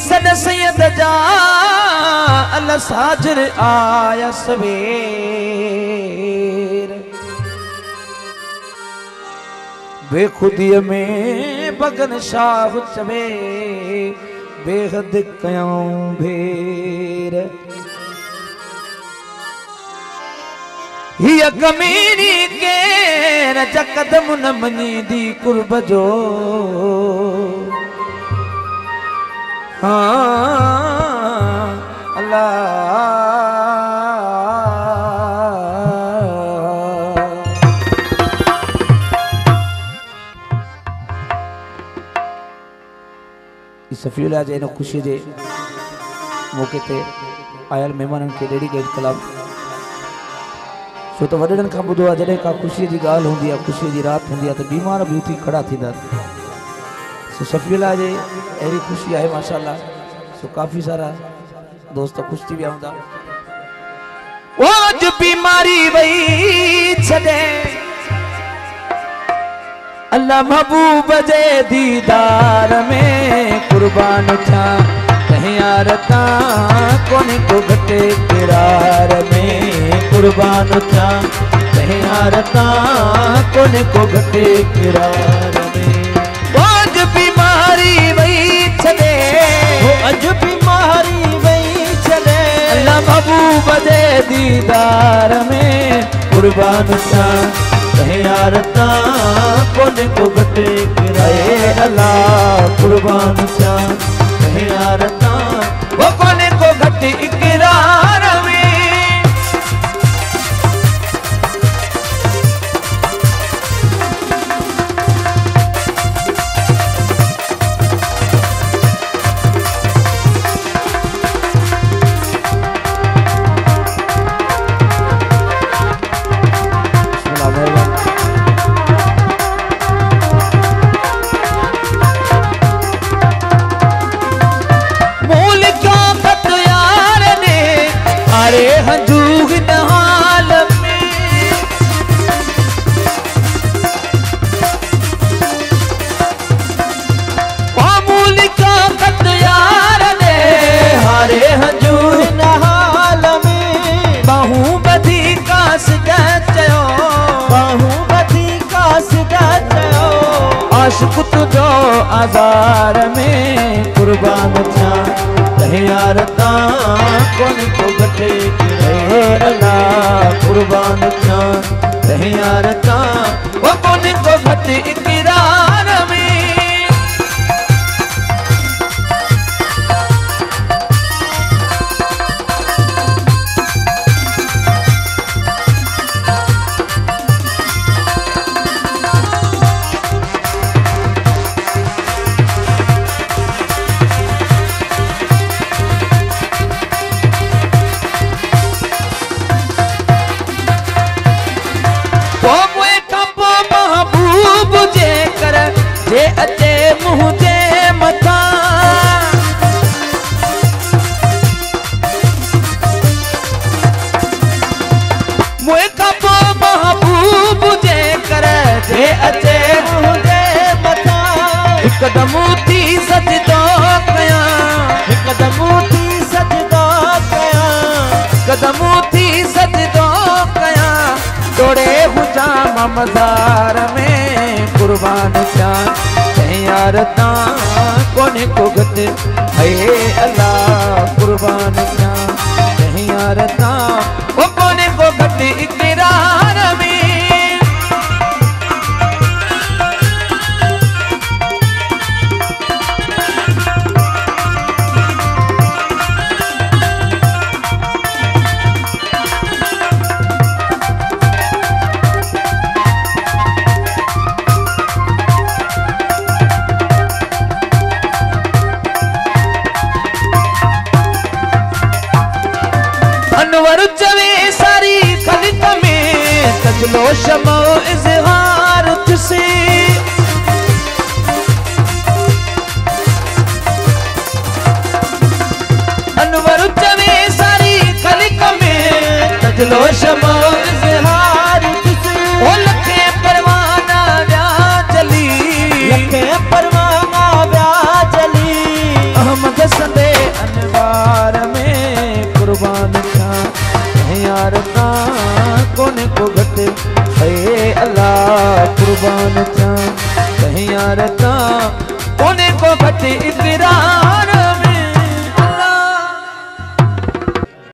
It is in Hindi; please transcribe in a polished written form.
सद सैयद जा अल साजर आया सवेर बेखुदी में बगन शाह चवे बेहद कयां भेर हिय कमीनी के न जकदम न मनी दी कुर्ब जो हाँ अल्लाह सफ़ीउल्लाह जे ख़ुशी जे मौके ते आयल मेहमानन के डेडिकेट कलाम छो तो वॾड़नि खां ॿुधो आहे जॾहिं का ख़ुशी जी ॻाल्हि हूंदी आहे ख़ुशी जी राति हूंदी आहे त बीमार बि उथी खड़ा थींदा सो सफ़ीउल्लाह जे अहिड़ी ख़ुशी आहे माशाअल्लाह सो काफ़ी सारा दोस्त ख़ुशि थी विया हूंदा वो जो बीमारी वई छॾे अल्लाह महबूब जे दीदार में कुर्बान था यार ता कोने को घटे किरार में कुर्बान था यार ता कोने को घटे किरार में आज बीमारी वही चले वो आज बीमारी वही चले अल्लाह महबूब दे दीदार में कुर्बान था यार ता कोने को घटे किरार अल्लाह कुर्बान था यार ता वो कोने को घटे इकरार में आशिक तुझो आज़ार में कुर्बान था यार ता कोने को घटे अल्लाह कुर्बान था यार ता वो कोने को घटे इकरार में जे अचे मुँह जे मथा मुँह खां पोइ महबूब जे कर जे अचे मुँह जे मथा हिकदम थी सजदो कयां हिकदम थी सजदो कयां हिकदम थी सजदो कयां तोड़े हुजां मज़ार में कुर्बान था यार ता कोने को घटे है अल्लाह कुर्बान था यार ता वो कोने को घटे इकरार में अनवर चवे सारी खलिक में तजलो शमो इज़हार तुसे अनवर चवे सारी खलिक में तजलो शमो इज़हार तुसे ओ लखे परवाना व्या जली लखे परवाना व्या जली अहमद संदे कुर्बान थिया कहीं यार ता